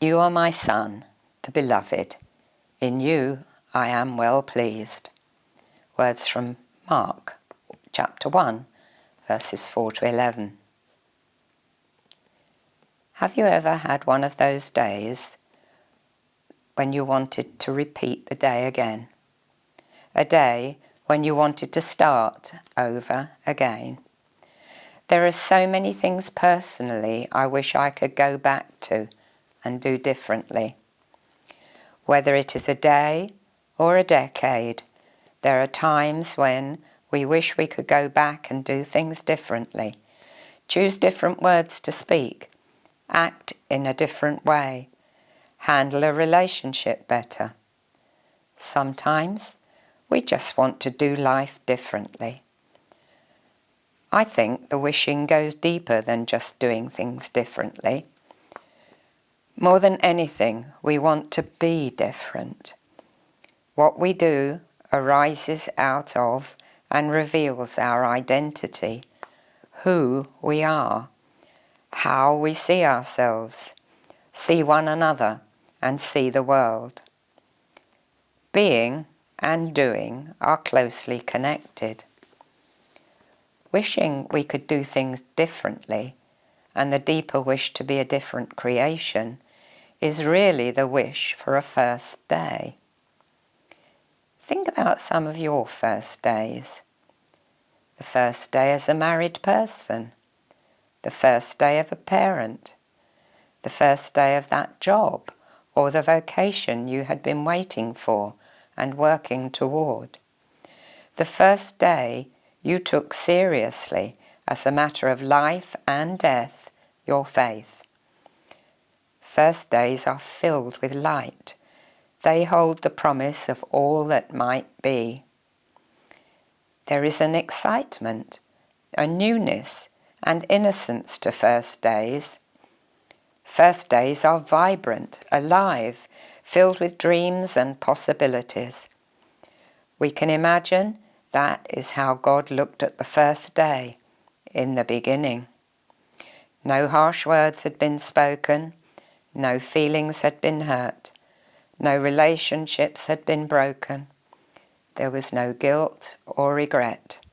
You are my Son, the Beloved. In you I am well pleased. Words from Mark, chapter 1, verses 4 to 11. Have you ever had one of those days when you wanted to repeat the day again? A day when you wanted to start over again? There are so many things personally I wish I could go back to and do differently. Whether it is a day or a decade, there are times when we wish we could go back and do things differently, choose different words to speak, act in a different way, handle a relationship better. Sometimes we just want to do life differently. I think the wishing goes deeper than just doing things differently. More than anything, we want to be different. What we do arises out of and reveals our identity, who we are, how we see ourselves, see one another, and see the world. Being and doing are closely connected. Wishing we could do things differently, and the deeper wish to be a different creation, is really the wish for a first day. Think about some of your first days. The first day as a married person, the first day of a parent, the first day of that job or the vocation you had been waiting for and working toward. The first day you took seriously as a matter of life and death your faith. First days are filled with light. They hold the promise of all that might be. There is an excitement, a newness, and innocence to first days. First days are vibrant, alive, filled with dreams and possibilities. We can imagine that is how God looked at the first day, in the beginning. No harsh words had been spoken, no feelings had been hurt, no relationships had been broken. There was no guilt or regret.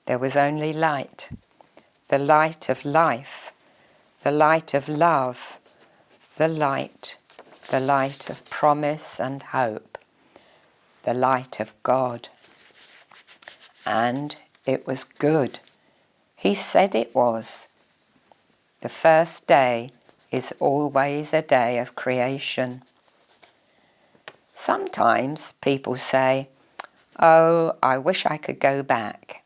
There was only light, the light of life, the light of love, the light of promise and hope, the light of God. And it was good. He said it was. The first day is always a day of creation. Sometimes people say, "Oh, I wish I could go back."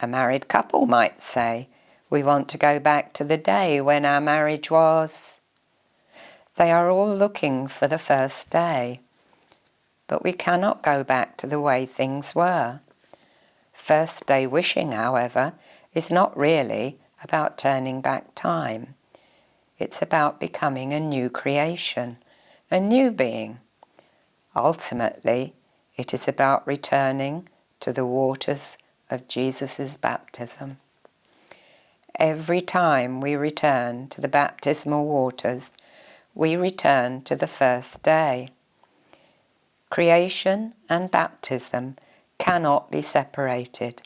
A married couple might say, "We want to go back to the day when our marriage was." They are all looking for the first day, but we cannot go back to the way things were. First day wishing, however, is not really about turning back time. It's about becoming a new creation, a new being. Ultimately, it is about returning to the waters of Jesus' baptism. Every time we return to the baptismal waters, we return to the first day. Creation and baptism cannot be separated.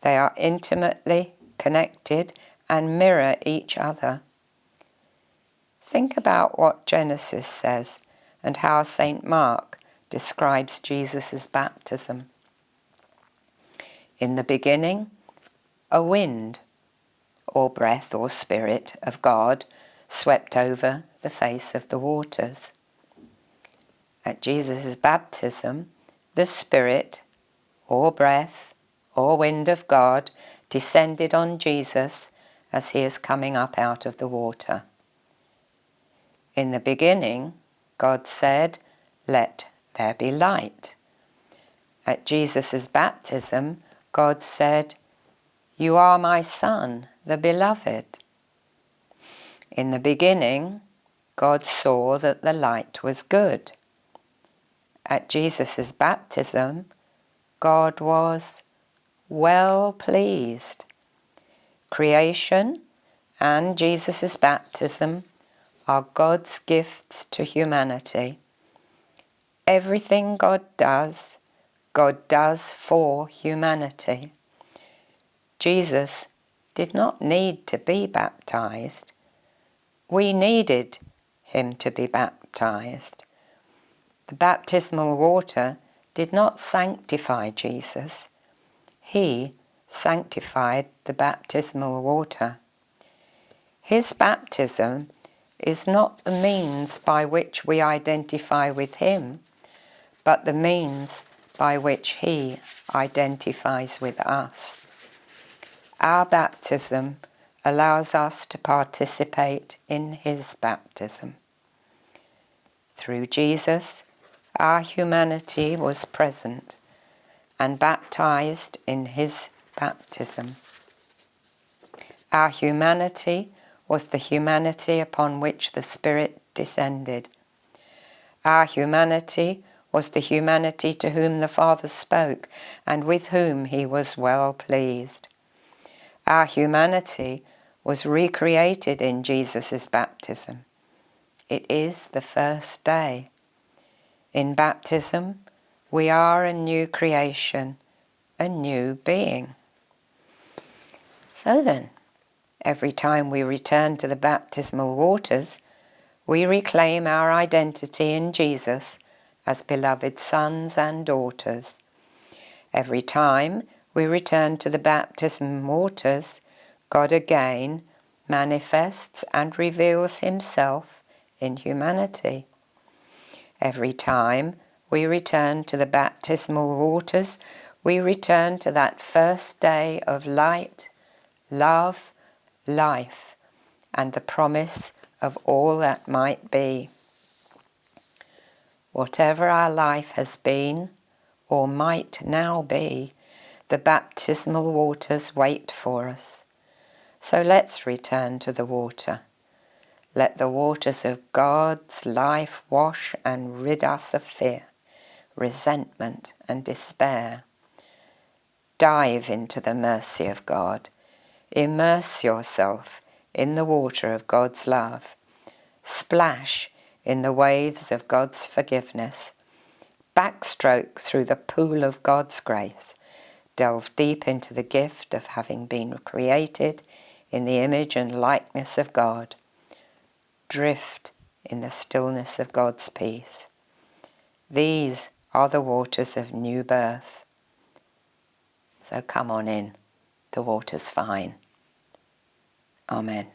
They are intimately connected and mirror each other. Think about what Genesis says and how St. Mark describes Jesus' baptism. In the beginning, a wind, or breath or spirit of God, swept over the face of the waters. At Jesus' baptism, the Spirit, or breath, or wind of God descended on Jesus as he is coming up out of the water. In the beginning, God said, "Let there be light." At Jesus' baptism, God said, "You are my Son, the Beloved." In the beginning, God saw that the light was good. At Jesus' baptism, God was well pleased. Creation and Jesus' baptism are God's gifts to humanity. Everything God does for humanity. Jesus did not need to be baptized. We needed him to be baptized. The baptismal water did not sanctify Jesus. He sanctified the baptismal water. His baptism is not the means by which we identify with him, but the means by which he identifies with us. Our baptism allows us to participate in his baptism. Through Jesus, our humanity was present and baptized in his baptism. Our humanity was the humanity upon which the Spirit descended. Our humanity was the humanity to whom the Father spoke and with whom he was well pleased. Our humanity was recreated in Jesus' baptism. It is the first day. In baptism, we are a new creation, a new being. So then, every time we return to the baptismal waters, we reclaim our identity in Jesus as beloved sons and daughters. Every time we return to the baptism waters, God again manifests and reveals himself in humanity. Every time we return to the baptismal waters, we return to that first day of light, love, life, and the promise of all that might be. Whatever our life has been, or might now be, the baptismal waters wait for us. So let's return to the water. Let the waters of God's life wash and rid us of fear, resentment and despair. Dive into the mercy of God. Immerse yourself in the water of God's love. Splash in the waves of God's forgiveness. Backstroke through the pool of God's grace. Delve deep into the gift of having been created in the image and likeness of God. Drift in the stillness of God's peace. These are the waters of new birth. So come on in, the water's fine. Amen.